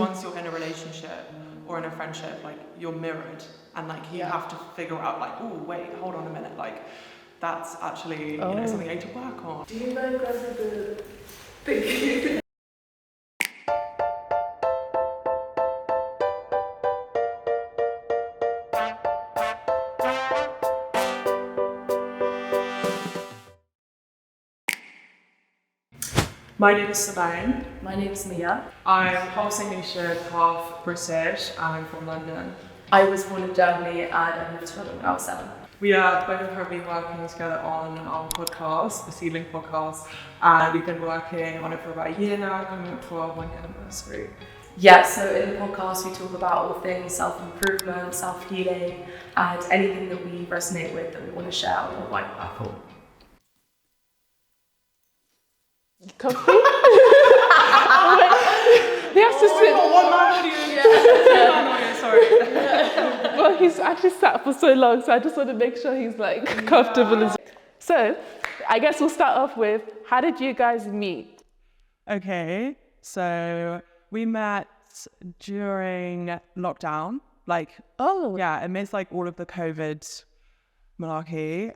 once you're in a relationship or in a friendship, like you're mirrored, and like you have to figure out like, oh wait, hold on a minute, like that's actually something I need to work on. Do you know guys are the big My name is Simone. My name's Mia. I'm half English, half British, and I'm from London. I was born in Germany and I moved to London when I was 7. We are both currently working together on our podcast, the Seedling podcast, and we've been working on it for about a year now, coming up to our 1 year anniversary. Yeah, so in the podcast we talk about all things self-improvement, self-healing, and anything that we resonate with that we want to share on a wide platform. Coffee? He has to sit. Sorry. Well, he's actually sat for so long, so I just want to make sure he's like comfortable. So, I guess we'll start off with, how did you guys meet? Okay, so we met during lockdown, amidst like all of the COVID malarkey.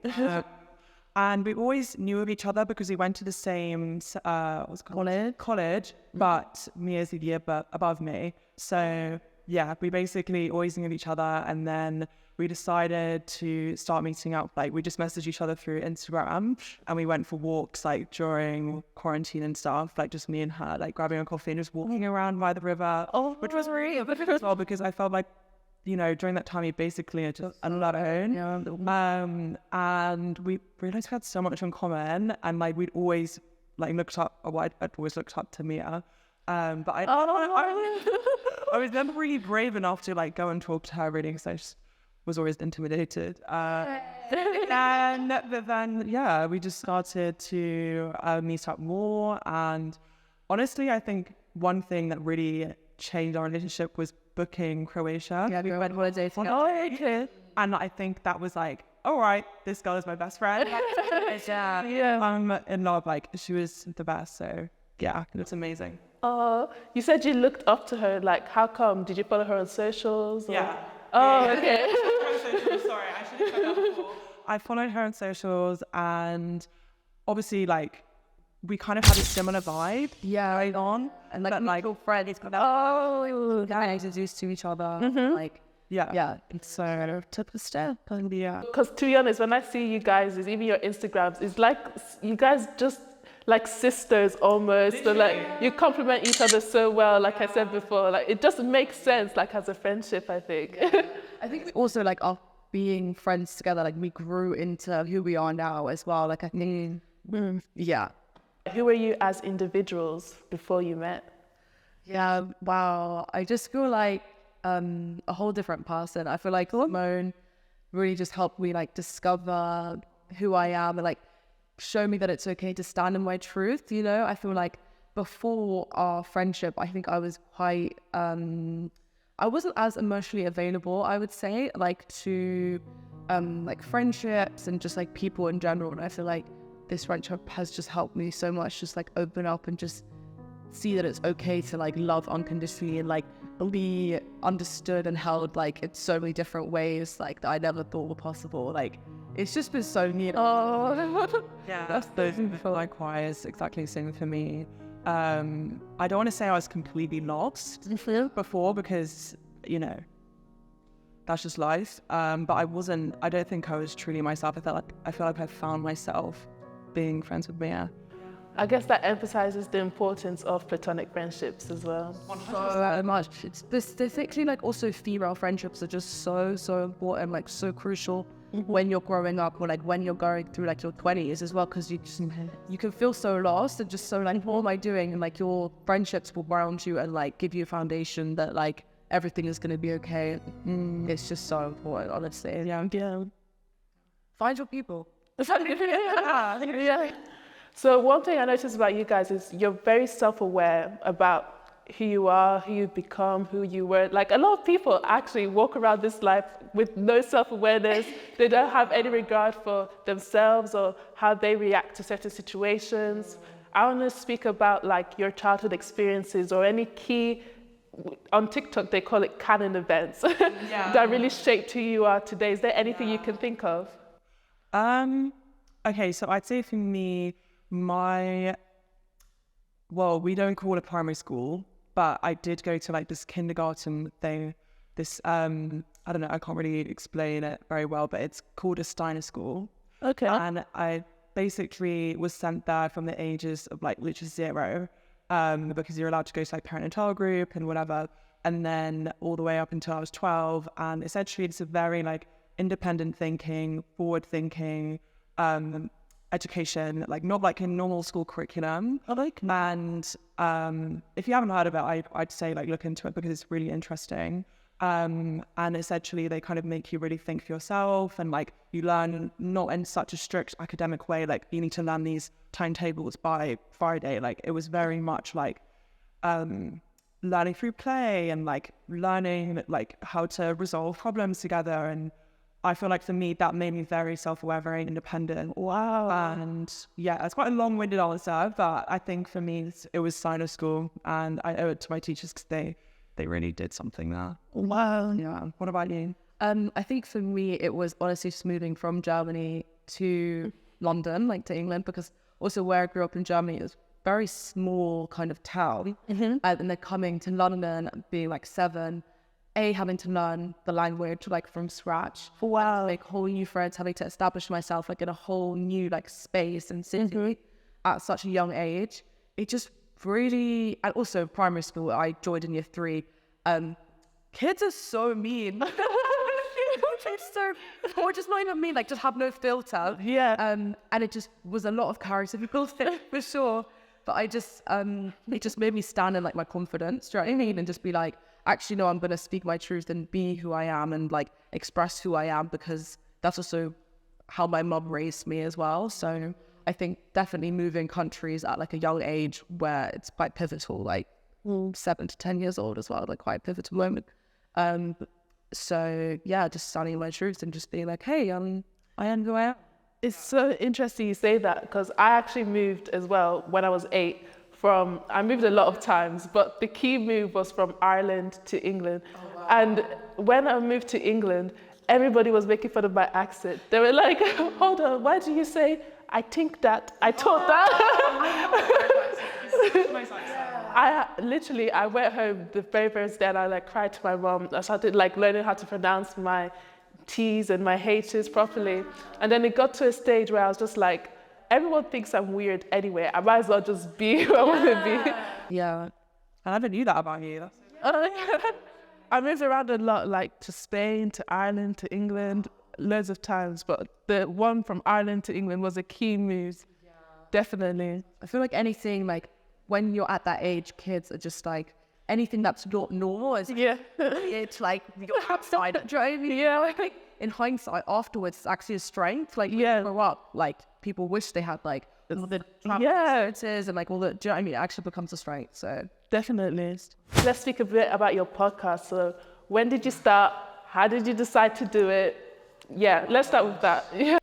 And we always knew of each other because we went to the same college, but Mia's a year above me. So yeah, we basically always knew of each other, and then we decided to start meeting up. Like we just messaged each other through Instagram, and we went for walks like during quarantine and stuff, like just me and her, like grabbing a coffee and just walking around by the river, which was really good as well because I felt like, during that time, we basically are just alone. Yeah. And we realized we had so much in common, and like we'd always like looked up. I'd always looked up to Mia. But I was never really brave enough to like go and talk to her really, because I just was always intimidated. And then we just started to meet up more. And honestly, I think one thing that really changed our relationship was booking Croatia. Yeah, we went holiday together. And I think that was like, all right, this girl is my best friend. I'm in love. Like she was the best. So yeah, it's amazing. You said you looked up to her. Like, how come? Did you follow her on socials? Or? Yeah. Okay. Sorry, I should have said that before. I followed her on socials, and obviously, like, we kind of had a similar vibe. Yeah, right on. And like mutual friends, we got introduced to each other. Like, yeah. So took the step, and Because to be honest, when I see you guys, even your Instagrams, it's like you guys just like sisters almost. So like you complement each other so well. Like I said before, like it just makes sense. Like as a friendship, I think. I think also like our being friends together, like we grew into who we are now as well. Like I think, yeah. Who were you as individuals before you met? Yeah, wow. I just feel like a whole different person. I feel like Simone really just helped me like discover who I am and like show me that it's okay to stand in my truth, I feel like before our friendship, I think I was quite, I wasn't as emotionally available, I would say, like to like friendships and just like people in general. And I feel like this friendship has just helped me so much, just like open up and just see that it's okay to like love unconditionally and like be understood and held like in so many different ways like that I never thought were possible. Like it's just been so neat. Yeah, that's likewise, exactly the same for me. I don't want to say I was completely lost before because that's just life. But I don't think I was truly myself. I feel like I found myself being friends with Mia. I guess that emphasizes the importance of platonic friendships as well. So much. Specifically, like also female friendships are just so important, like so crucial when you're growing up or like when you're going through like your 20s as well, because you can feel so lost and just so like, what am I doing? And like your friendships will ground you and like give you a foundation that like everything is going to be okay. It's just so important, honestly. Yeah. Find your people. Yeah. So one thing I noticed about you guys is you're very self-aware about who you are, who you've become, who you were. Like a lot of people actually walk around this life with no self-awareness. They don't have any regard for themselves or how they react to certain situations. I want to speak about like your childhood experiences or any key on TikTok, they call it canon events that really shaped who you are today. Is there anything you can think of? Okay, so I'd say for me, well, we don't call it primary school, but I did go to like this kindergarten thing, I don't know, I can't really explain it very well, but it's called a Steiner school. Okay. And I basically was sent there from the ages of like literally 0, because you're allowed to go to like parent and child group and whatever. And then all the way up until I was 12. And essentially it's a very like independent thinking, forward thinking, education, like not like a normal school curriculum. And if you haven't heard of it, I'd say like look into it because it's really interesting. And essentially they kind of make you really think for yourself, and like you learn not in such a strict academic way, like you need to learn these timetables by Friday. Like it was very much like learning through play and like learning like how to resolve problems together. And I feel like for me that made me very self-aware, very independent. Wow. And yeah, it's quite a long-winded answer, but I think for me it was Steiner school, and I owe it to my teachers because they really did something there. Wow. Yeah. What about you? I think for me, it was honestly just moving from Germany to London, like to England, because also where I grew up in Germany is very small kind of town. And then coming to London, being like 7, having to learn the language like from scratch. Wow. Make whole new friends, having to establish myself like in a whole new like space and city at such a young age. It just really, and also primary school, I joined in year 3. Kids are so mean. Or just not even mean, like just have no filter. Yeah. And it just was a lot of character building for sure. But I just, it just made me stand in like my confidence, do you know what I mean? And just be like, actually, no, I'm going to speak my truth and be who I am and like express who I am, because that's also how my mum raised me as well. So I think definitely moving countries at like a young age where it's quite pivotal, like 7 to 10 years old as well, like quite a pivotal moment. So yeah, just standing my truth and just being like, hey, I am who I am. It's so interesting you say that, because I actually moved as well when I was 8. I moved a lot of times, but the key move was from Ireland to England. Oh, wow. And when I moved to England, everybody was making fun of my accent. They were like, hold on, why do you say, I think that, I thought that? I went home the very first day and I like cried to my mom. I started like learning how to pronounce my T's and my H's properly. And then it got to a stage where I was just like, everyone thinks I'm weird anyway. I might as well just be who I want to be. Yeah. I never knew that about you. I moved around a lot, like to Spain, to Ireland, to England, loads of times. But the one from Ireland to England was a key move. Yeah. Definitely. I feel like anything, like when you're at that age, kids are just like, anything that's not normal is it's like you're outside driving. Yeah, like in hindsight, afterwards, it's actually a strength. Like grow up, like people wish they had like the experiences and like all the. Do you know what I mean? It actually becomes a strength. So definitely. Let's speak a bit about your podcast. So when did you start? How did you decide to do it? Yeah, let's start with that. Yeah.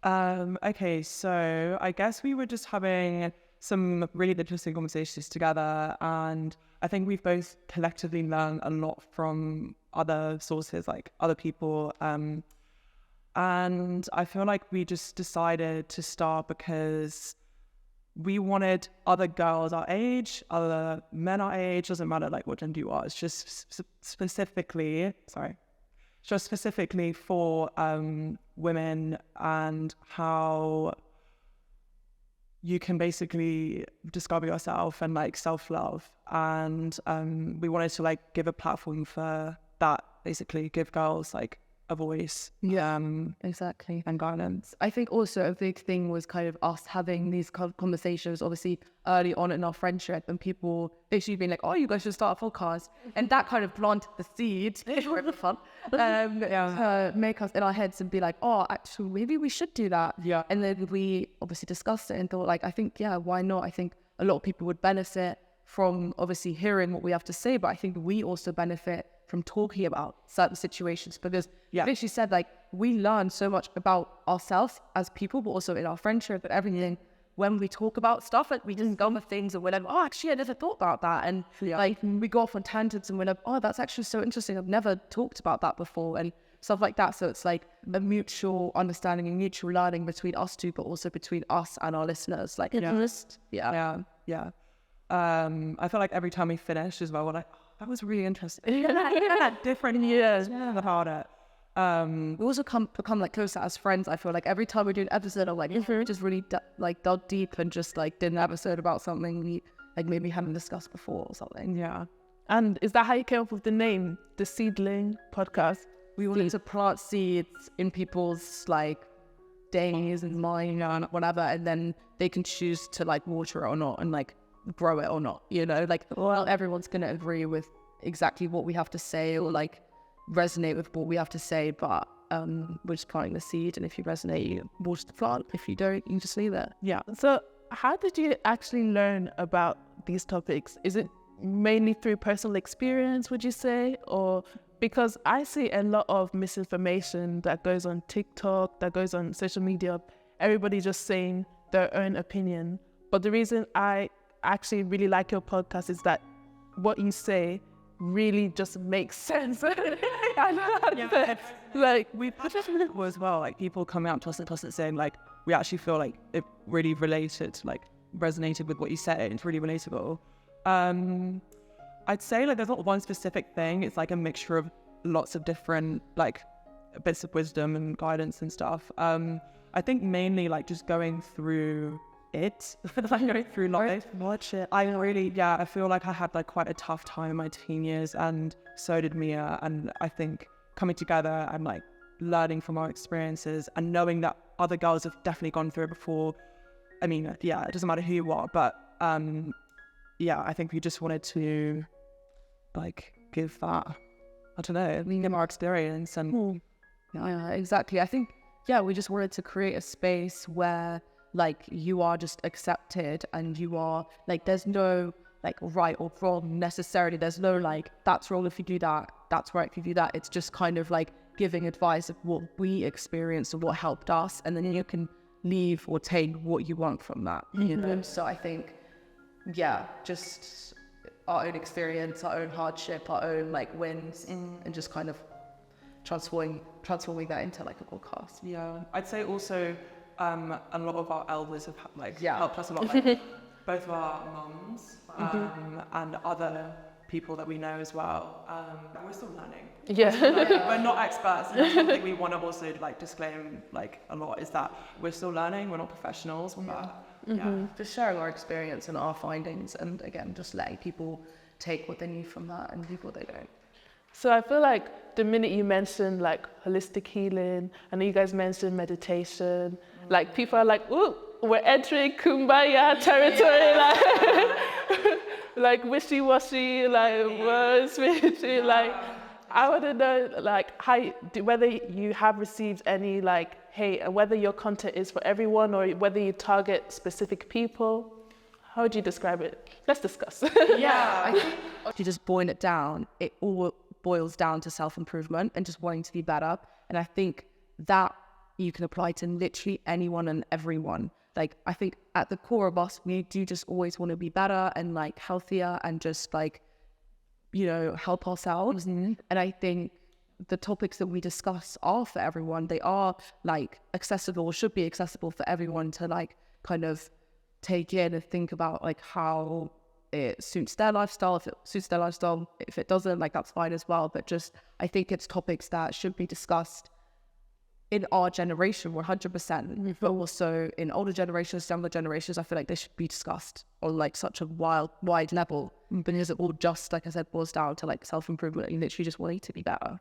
Okay, so I guess we were just having some really interesting conversations together, and I think we've both collectively learned a lot from other sources, like other people, and I feel like we just decided to start because we wanted other girls our age, other men our age, doesn't matter like what gender you are, it's just specifically for women, and how you can basically discover yourself and like self-love. And we wanted to like give a platform for that, basically give girls like a voice. Yeah, exactly. And guidance. I think also a big thing was kind of us having these conversations, obviously early on in our friendship, and people basically being like, oh, you guys should start a podcast. And that kind of planted the seed, really fun, to make us in our heads and be like, oh, actually, maybe we should do that. Yeah. And then we obviously discussed it and thought like, I think, yeah, why not? I think a lot of people would benefit from obviously hearing what we have to say, but I think we also benefit from talking about certain situations, because like she said, like we learn so much about ourselves as people, but also in our friendship and everything when we talk about stuff, like we discover things and we're like, oh, actually, I never thought about that. And like we go off on tangents and we're like, oh, that's actually so interesting. I've never talked about that before and stuff like that. So it's like a mutual understanding and mutual learning between us two, but also between us and our listeners. Like, yeah. I feel like every time we finish as well, we're like, oh, that was really interesting. Different years, harder. We also become like closer as friends. I feel like every time we do an episode, I'm like, we just really dug deep and just like did an episode about something we like maybe hadn't discussed before or something. Yeah. And is that how you came up with the name, the Seedling podcast? We wanted to plant seeds in people's like days and mind and whatever, and then they can choose to like water it or not and like grow it or not. You know, like not everyone's gonna agree with exactly what we have to say or like resonate with what we have to say, but we're just planting the seed, and if you resonate, you water the plant. If you don't, you just leave it. Yeah. So how did you actually learn about these topics? Is it mainly through personal experience, would you say? Or because I see a lot of misinformation that goes on TikTok, that goes on social media, everybody just saying their own opinion. But the reason I actually really like your podcast is that what you say really just makes sense. Like we put it as well, like people coming out to us and saying like, we actually feel like it really related, like resonated with what you said. It's really relatable. I'd say like there's not one specific thing. It's like a mixture of lots of different like bits of wisdom and guidance and stuff. I think mainly like just going through it, like going through life. Watch it. I feel like I had like quite a tough time in my teen years, and so did Mia. And I think coming together and like learning from our experiences and knowing that other girls have definitely gone through it before. I mean, it doesn't matter who you are, but I think we just wanted to like give that, I don't know, give our experience and yeah, exactly. I think we just wanted to create a space where like you are just accepted and you are like, there's no like right or wrong necessarily. There's no like, that's wrong if you do that, that's right if you do that. It's just kind of like giving advice of what we experienced and what helped us, and then you can leave or take what you want from that, you know? So I think just our own experience, our own hardship, our own like wins, and just kind of transforming that into like a podcast. Yeah, I'd say also a lot of our elders have like helped us a lot, like both of our mums and other people that we know as well. We're still learning. We're not experts, and that's something we want to also like disclaim like a lot, is that we're still learning, we're not professionals, but just sharing our experience and our findings, and again just letting people take what they need from that and leave what they don't. So I feel like the minute you mentioned like holistic healing, and you guys mentioned meditation, like people are like, ooh, we're entering kumbaya territory, like wishy-washy, like words, like I want to know like whether you have received any like hate, and whether your content is for everyone or whether you target specific people. How would you describe it? Let's discuss. I think to just boil it down, it all boils down to self-improvement and just wanting to be better. And I think that you can apply to literally anyone and everyone. Like, I think at the core of us, we do just always want to be better and like healthier and just like, you know, help ourselves. And I think the topics that we discuss are for everyone. They are like accessible, or should be accessible for everyone to like kind of take in and think about like how it suits their lifestyle. If it suits their lifestyle, if it doesn't, like that's fine as well. But just, I think it's topics that should be discussed in our generation 100%, but also in older generations, younger generations. I feel like they should be discussed on like such a wide level, because it all just, like I said, boils down to like self-improvement and literally just wanting to be better.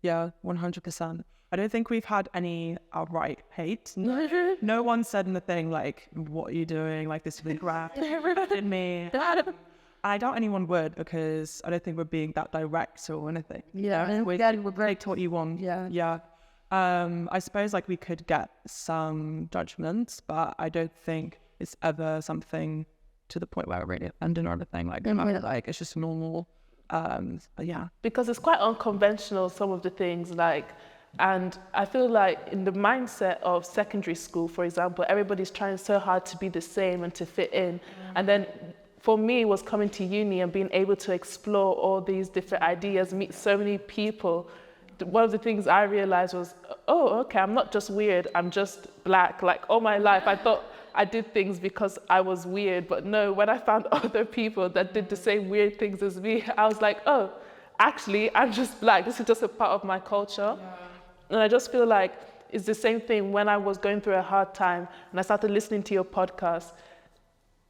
Yeah, 100%. I don't think we've had any outright hate. No one said anything like, what are you doing? Like, this is crap. In me. I doubt anyone would, because I don't think we're being that direct or anything. We're very taught you want. I suppose like we could get some judgments, but I don't think it's ever something to the point where we're really offended or anything. Like it's just normal. But yeah, because it's quite unconventional, some of the things like And I feel like in the mindset of secondary school, for example, everybody's trying so hard to be the same and to fit in. And then for me, it was coming to uni and being able to explore all these different ideas, meet so many people. One of the things I realized was, oh, okay, I'm not just weird, I'm just black. Like all my life, I thought I did things because I was weird. But no, when I found other people that did the same weird things as me, I was like, oh, actually, I'm just black. This is just a part of my culture. Yeah. And I just feel like it's the same thing when I was going through a hard time and I started listening to your podcast.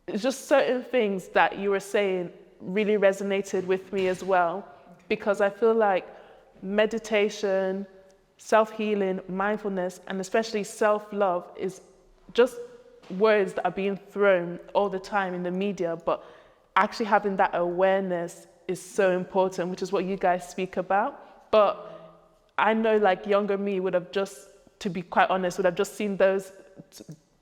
It's just certain things that you were saying really resonated with me as well, because I feel like meditation, self-healing, mindfulness, and especially self-love is just words that are being thrown all the time in the media, but actually having that awareness is so important, which is what you guys speak about. But I know like younger me would have just, to be quite honest, would have just seen those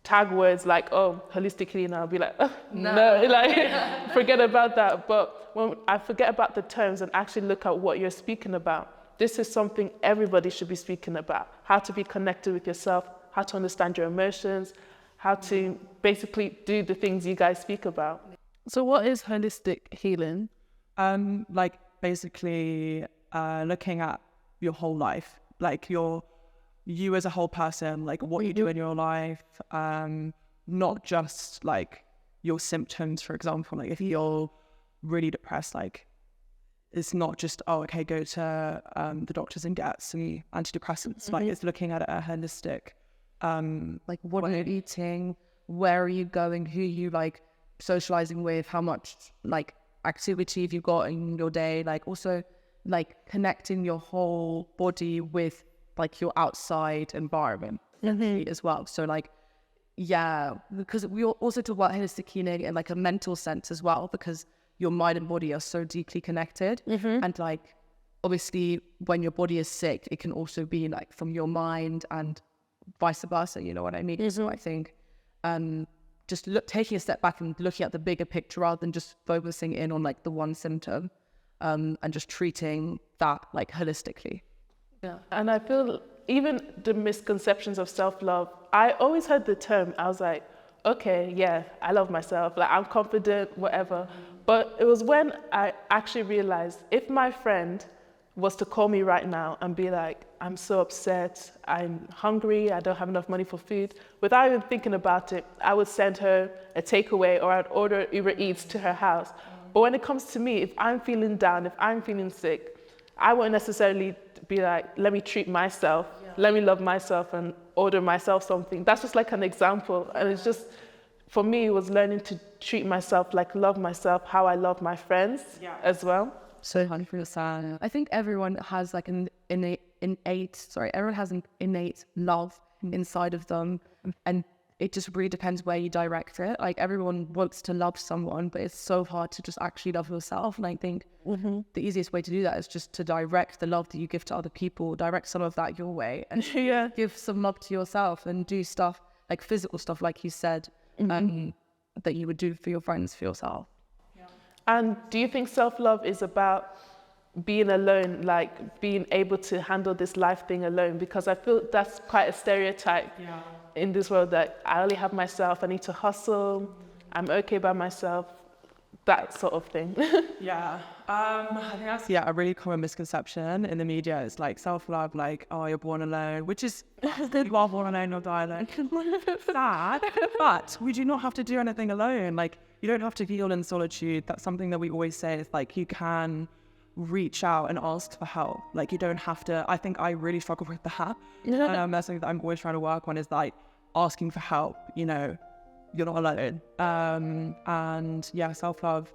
tag words like, oh, holistically, and I'll be like, oh, no, like, forget about that. But when I forget about the terms and actually look at what you're speaking about, this is something everybody should be speaking about. How to be connected with yourself, how to understand your emotions, how to basically do the things you guys speak about. So what is holistic healing? Like basically looking at your whole life, like you as a whole person, like what you do in your life, not just like your symptoms, for example. Like if you're really depressed, like it's not just, oh, okay, go to the doctors and get some antidepressants. Like it's looking at a holistic, like what are you eating, where are you going, who you like socializing with, how much like activity have you got in your day, like also like connecting your whole body with like your outside environment as well. So like, yeah, because we also talk about holistic healing in like a mental sense as well, because your mind and body are so deeply connected. And like, obviously when your body is sick, it can also be like from your mind and vice versa, you know what I mean? So I think just taking a step back and looking at the bigger picture rather than just focusing in on like the one symptom, and just treating that like holistically. Yeah, and I feel even the misconceptions of self-love, I always heard the term, I was like, okay, yeah, I love myself, like I'm confident, whatever. But it was when I actually realized if my friend was to call me right now and be like, I'm so upset, I'm hungry, I don't have enough money for food, without even thinking about it, I would send her a takeaway or I'd order Uber Eats to her house. But when it comes to me, if I'm feeling down, if I'm feeling sick, I won't necessarily be like, let me treat myself, let me love myself and order myself something. That's just like an example. And it's just, for me, it was learning to treat myself, like love myself, how I love my friends as well. So 100%. I think everyone has like an everyone has an innate love inside of them. And it just really depends where you direct it. Like everyone wants to love someone, but it's so hard to just actually love yourself. And I think the easiest way to do that is just to direct the love that you give to other people, direct some of that your way, and give some love to yourself and do stuff like physical stuff, like you said, that you would do for your friends, for yourself. And do you think self-love is about being alone, like being able to handle this life thing alone? Because I feel that's quite a stereotype in this world, that I only have myself, I need to hustle, I'm okay by myself, that sort of thing. I think that's a really common misconception in the media. It's like self-love, like, oh, you're born alone, which is, you are born alone, you'll die alone. Sad, but we do not have to do anything alone. Like, you don't have to heal in solitude. That's something that we always say, is like, you can reach out and ask for help. Like, you don't have to. I think I really struggle with that. That's something that I'm always trying to work on, is like asking for help. You know, you're not alone. And yeah, self-love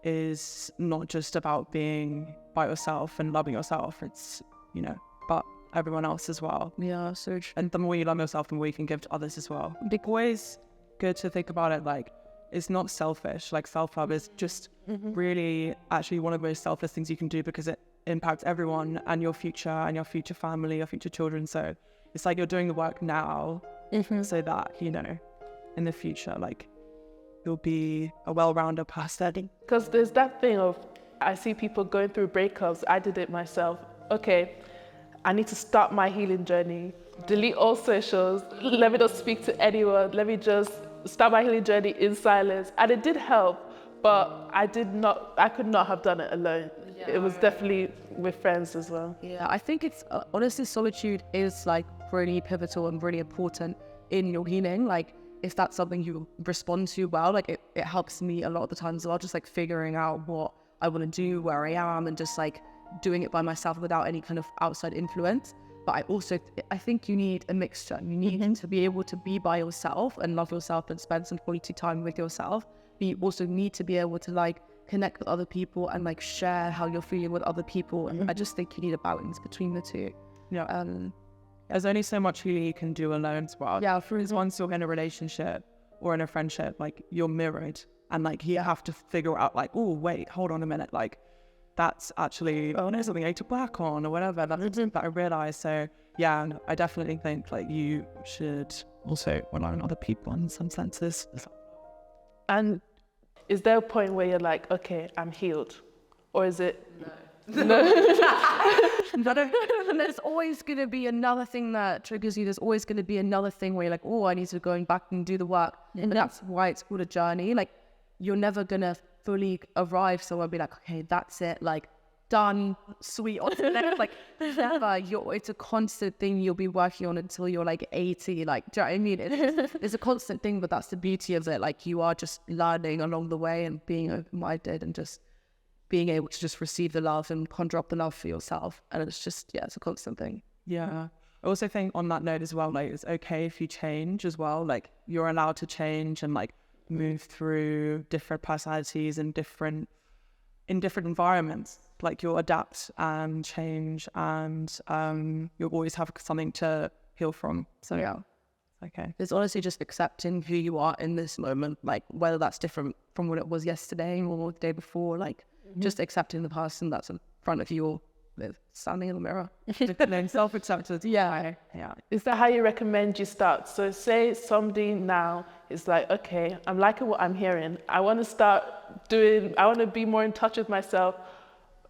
is not just about being by yourself and loving yourself. It's, you know, but everyone else as well. Yeah, so true. And the more you love yourself, the more you can give to others as well. It's always good to think about it like, it's not selfish. Like, self-love is just really actually one of the most selfless things you can do, because it impacts everyone and your future family, your future children. So it's like you're doing the work now so that, you know, in the future, like, you'll be a well-rounded person. Because there's that thing of, I see people going through breakups. I did it myself. Okay, I need to start my healing journey. Delete all socials. Let me not speak to anyone. Let me just start my healing journey in silence. And it did help, but I could not have done it alone. Yeah. It was definitely with friends as well. Yeah, I think it's, honestly, solitude is like really pivotal and really important in your healing. Like, if that's something you respond to well, like it helps me a lot of the times as well, just like figuring out what I want to do, where I am, and just like doing it by myself without any kind of outside influence. But I think you need a mixture. You need to be able to be by yourself and love yourself and spend some quality time with yourself. But you also need to be able to like connect with other people and like share how you're feeling with other people. And I just think you need a balance between the two. Yeah. There's only so much healing you can do alone as well. Yeah, because once you're in a relationship or in a friendship, like you're mirrored, and like you have to figure out like, oh wait, hold on a minute, like that's actually something I need to work on or whatever. That's something that I realized. So yeah, no, I definitely think like you should also rely on other people in some senses. And is there a point where you're like, okay, I'm healed, or is it? No. There's always going to be another thing that triggers you. There's always going to be another thing where you're like, oh, I need to go back and do the work. And that's why it's called a journey. Like, you're never going to fully arrive somewhere and be like, okay, that's it. Like, done, sweet, on to the next. Like, never. It's a constant thing you'll be working on until you're like 80. Like, do you know what I mean? It's a constant thing, but that's the beauty of it. Like, you are just learning along the way and being open-minded and just being able to just receive the love and conjure up the love for yourself. And it's just, yeah, it's a constant thing. Yeah. I also think on that note as well, like it's okay if you change as well. Like you're allowed to change and like move through different personalities and in different environments. Like you'll adapt and change, and you'll always have something to heal from. So yeah. Okay. It's honestly just accepting who you are in this moment, like whether that's different from what it was yesterday or the day before, like just accepting the person that's in front of you or standing in the mirror. Self-acceptance. Yeah. Is that how you recommend you start? So say somebody now is like, okay, I'm liking what I'm hearing. I want to be more in touch with myself.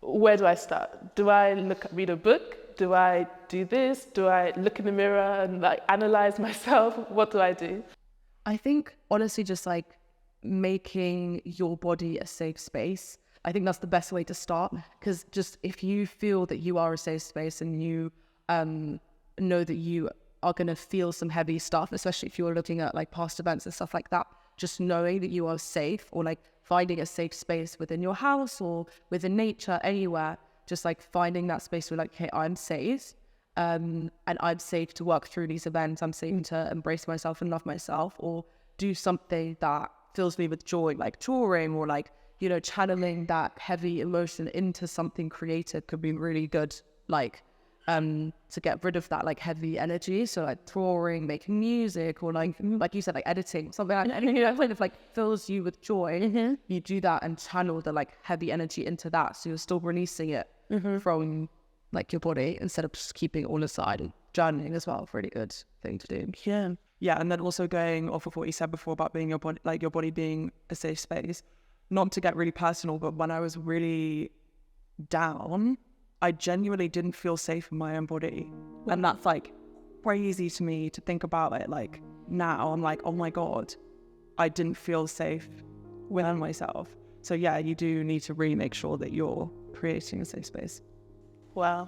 Where do I start? Do I read a book? Do I do this? Do I look in the mirror and like analyze myself? What do I do? I think honestly just like making your body a safe space. I think that's the best way to start, because just if you feel that you are a safe space and you know that you are going to feel some heavy stuff, especially if you're looking at like past events and stuff like that, just knowing that you are safe, or like finding a safe space within your house or within nature, anywhere, just like finding that space where like, hey, I'm safe, and I'm safe to work through these events. I'm safe to embrace myself and love myself, or do something that fills me with joy, like drawing, or like, you know, channeling that heavy emotion into something creative could be really good, like, to get rid of that like heavy energy. So like drawing, making music, or like you said, like editing, something like anything that kind of like fills you with joy. You do that and channel the like heavy energy into that, so you're still releasing it from like your body instead of just keeping it all aside. And journaling as well, really good thing to do. Yeah, and then also going off of what you said before about being your body being a safe space. Not to get really personal, but when I was really down, I genuinely didn't feel safe in my own body. And that's like crazy to me to think about it. Like now I'm like, oh my God, I didn't feel safe within myself. So yeah, you do need to really make sure that you're creating a safe space. Wow.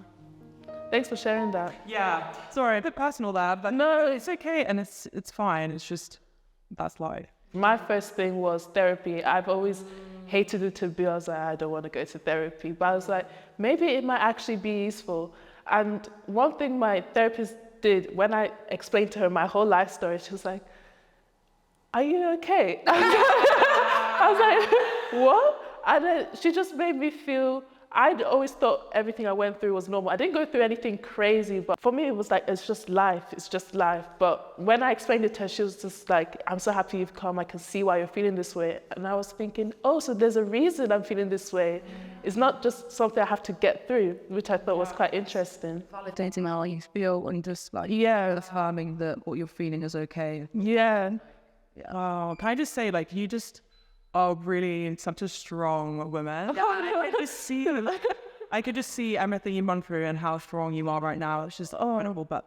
Thanks for sharing that. Yeah. Sorry, a bit personal there, but no, it's okay. And it's fine. It's just, that's life. My first thing was therapy. I've always hated it to be, I was like, I don't want to go to therapy. But I was like, maybe it might actually be useful. And one thing my therapist did, when I explained to her my whole life story, she was like, are you okay? I was like, what? And then she just made me feel, I'd always thought everything I went through was normal. I didn't go through anything crazy, but for me, it was like, it's just life. But when I explained it to her, she was just like, I'm so happy you've come. I can see why you're feeling this way. And I was thinking, oh, so there's a reason I'm feeling this way. It's not just something I have to get through, which I thought was quite interesting. Validating how you feel and just like, affirming that what you're feeling is okay. Yeah. Oh, can I just say, like, you just are really such a strong woman. Yeah, I just see you. I could just see everything you've gone through and how strong you are right now. It's just incredible. But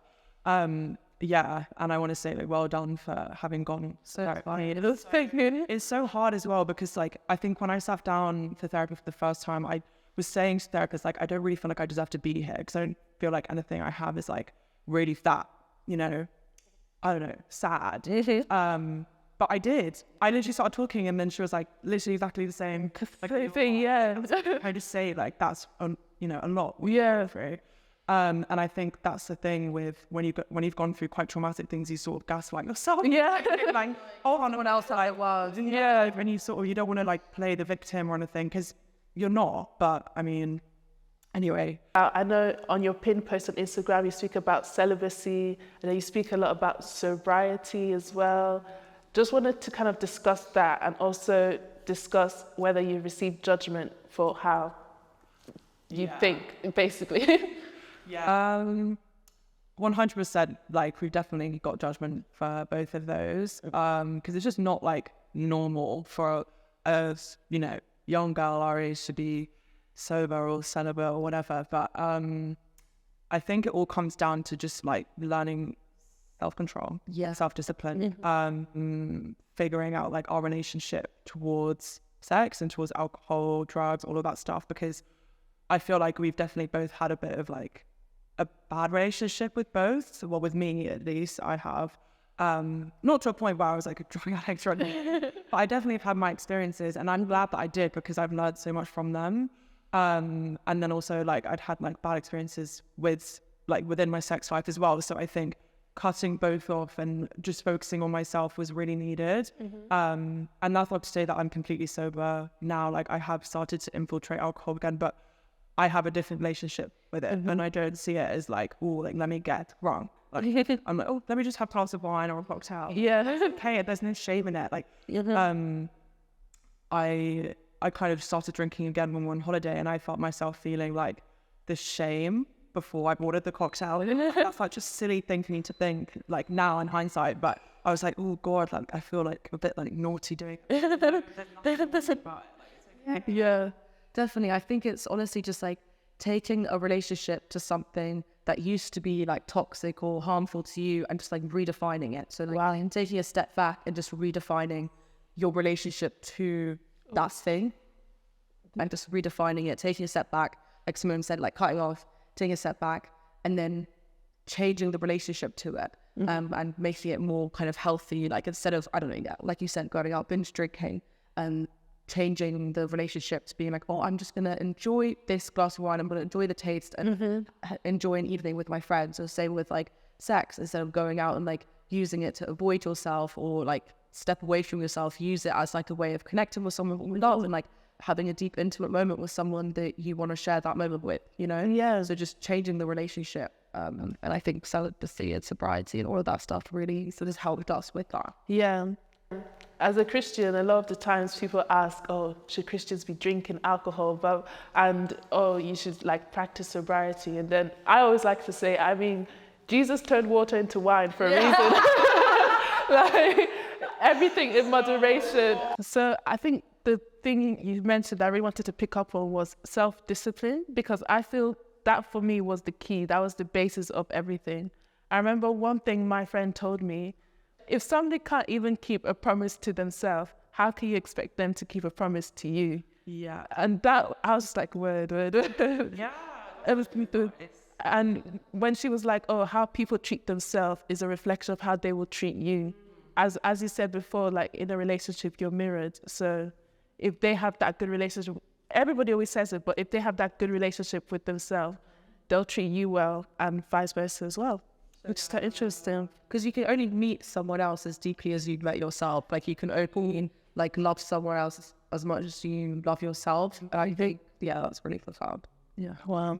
yeah, and I want to say like well done for having gone so far. It's so hard as well because like I think when I sat down for therapy for the first time, I was saying to therapists like I don't really feel like I deserve to be here because I don't feel like anything I have is like really that, you know, I don't know, sad. But I did. I literally started talking and then she was like literally exactly the same. Like, Yeah. I just say like that's you know a lot. Yeah. And I think that's the thing with when you've gone through quite traumatic things, you sort of gaslight yourself. Yeah. Like, oh, Someone else that I was. yeah. And you don't want to like play the victim or anything because you're not. But I mean, anyway. I know on your pin post on Instagram, you speak about celibacy and then you speak a lot about sobriety as well. Just wanted to kind of discuss that and also discuss whether you received judgment for how you think, basically. Yeah. 100%. Like we've definitely got judgment for both of those. Because it's just not like normal for a you know young girl our age to be sober or celibate or whatever. But I think it all comes down to just like learning self-control, self-discipline, figuring out like our relationship towards sex and towards alcohol, drugs, all of that stuff. Because I feel like we've definitely both had a bit of like a bad relationship with both. Well, with me at least, I have. Not to a point where I was like a drug addict or anything, but I definitely have had my experiences, and I'm glad that I did because I've learned so much from them. And then also like I'd had like bad experiences with like within my sex life as well. So I think cutting both off and just focusing on myself was really needed. And that's not to say that I'm completely sober now. Like I have started to infiltrate alcohol again, but I have a different relationship with it, and I don't see it as like, oh, like let me get wrong. Like, I'm like, oh, let me just have a glass of wine or a cocktail. Yeah. Okay, there's no shame in it. Like, I kind of started drinking again when we were on holiday, and I felt myself feeling like the shame before I ordered the cocktail. That's like just silly thing for me to think, like now in hindsight. But I was like, oh God, like I feel like a bit like naughty doing it. Yeah. Definitely. I think it's honestly just like taking a relationship to something that used to be like toxic or harmful to you and just like redefining it. So like taking a step back and just redefining your relationship to that thing and just redefining it, taking a step back, like Simone said, like cutting off, taking a step back and then changing the relationship to it. And making it more kind of healthy, like instead of, I don't know, like you said, going out binge drinking and changing the relationship to being like, oh, I'm just going to enjoy this glass of wine. I'm going to enjoy the taste and enjoy an evening with my friends. Or same with like sex, instead of going out and like using it to avoid yourself or like step away from yourself, use it as like a way of connecting with someone you love and like having a deep intimate moment with someone that you want to share that moment with, you know? Yeah. So just changing the relationship. And I think celibacy and sobriety and all of that stuff really sort of helped us with that. Yeah. As a Christian, a lot of the times people ask, oh, should Christians be drinking alcohol? And, oh, you should like practice sobriety. And then I always like to say, I mean, Jesus turned water into wine for a reason. Like everything in moderation. So I think the thing you mentioned that I really wanted to pick up on was self-discipline, because I feel that for me was the key. That was the basis of everything. I remember one thing my friend told me: if somebody can't even keep a promise to themselves, how can you expect them to keep a promise to you? Yeah. And that, I was just like, word. Yeah. And when she was like, oh, how people treat themselves is a reflection of how they will treat you. As you said before, like in a relationship, you're mirrored. So if they have that good relationship, everybody always says it, but if they have that good relationship with themselves, they'll treat you well and vice versa as well. Which is quite interesting. Because you can only meet someone else as deeply as you've met yourself. Like you can only like love someone else as much as you love yourself. And I think, yeah, that's really profound. Yeah, wow.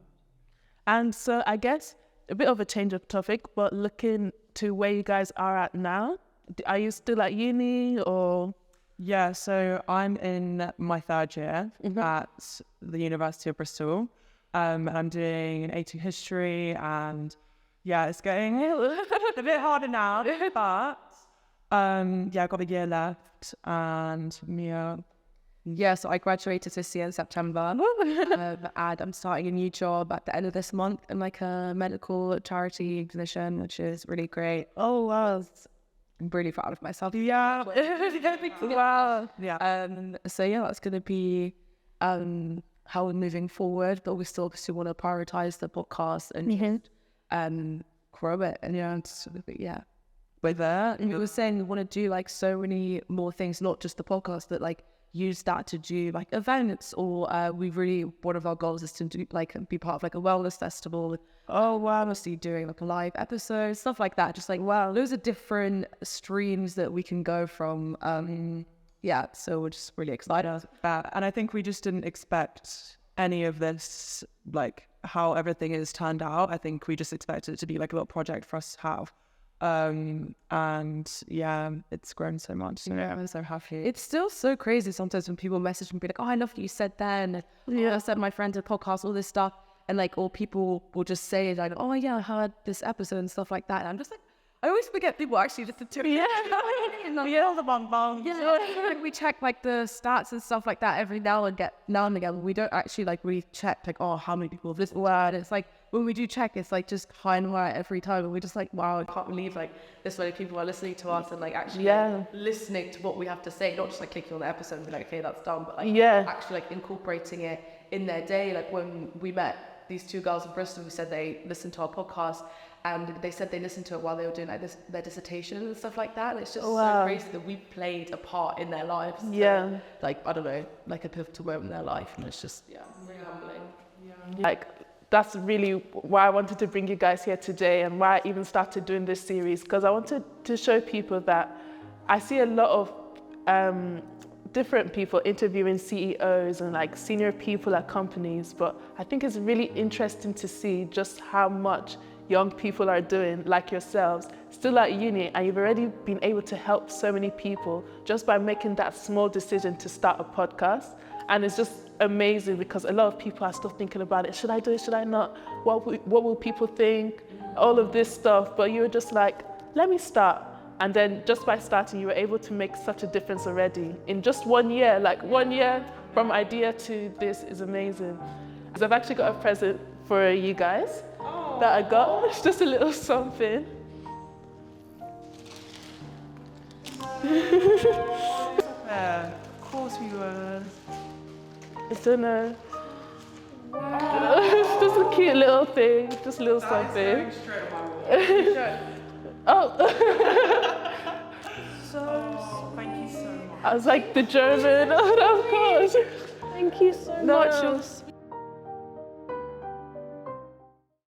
And so I guess a bit of a change of topic, but looking to where you guys are at now, are you still at uni or? Yeah, so I'm in my third year at the University of Bristol. And I'm doing an A2 history, and yeah, it's getting a bit harder now, but yeah, I've got a year left, and Mia yeah, so I graduated this year in September, and I'm starting a new job at the end of this month in like a medical charity position, which is really great. Oh, wow. I'm really proud of myself. Yeah. Wow. Yeah. So yeah, that's gonna be how we're moving forward, but we still obviously want to prioritize the podcast and just, grow it. And yeah. With that, We were saying we want to do like so many more things, not just the podcast, but like use that to do like events, or one of our goals is to do like be part of like a wellness festival. Oh wow, honestly doing like a live episode, stuff like that. Just like wow, loads of different streams that we can go from. So we're just really excited. and I think we just didn't expect any of this, like how everything is turned out. I think we just expected it to be like a little project for us to have. And yeah, it's grown so much. So I'm so happy. It's still so crazy sometimes when people message and be like, oh, I love what you said then. I said my friend did a podcast, all this stuff. And like, or people will just say like, oh yeah, I heard this episode and stuff like that. And I'm just like, I always forget people actually listen to it. Like we check like the stats and stuff like that every now and again. We don't actually like really check like, oh, how many people have listened to it. It's like when we do check, it's like just high and high every time, and we're just like, wow, I can't believe like this many people are listening to us and like actually listening to what we have to say, not just like clicking on the episode and be like, okay, that's done, but like actually like incorporating it in their day. Like when we met these two girls in Bristol who said they listened to our podcast, and they said they listened to it while they were doing like their dissertation and stuff like that. And it's just so crazy that we played a part in their lives. So, like, I don't know, like a pivotal moment in their life. And it's just, really humbling. Like, that's really why I wanted to bring you guys here today, and why I even started doing this series, because I wanted to show people that I see a lot of different people interviewing CEOs and like senior people at companies, but I think it's really interesting to see just how much young people are doing, like yourselves, still at uni, and you've already been able to help so many people just by making that small decision to start a podcast. And it's just amazing, because a lot of people are still thinking about it. Should I do it? Should I not? What will people think? All of this stuff. But you were just like, let me start. And then just by starting, you were able to make such a difference already. In just 1 year, like 1 year from idea to this is amazing. So I've actually got a present for you guys that I got. It's just a little something. Of course we were. It's in a... Wow. It's just a cute little thing, just a little something. Thank you so much. I was like, the German, of course. Thank you so much.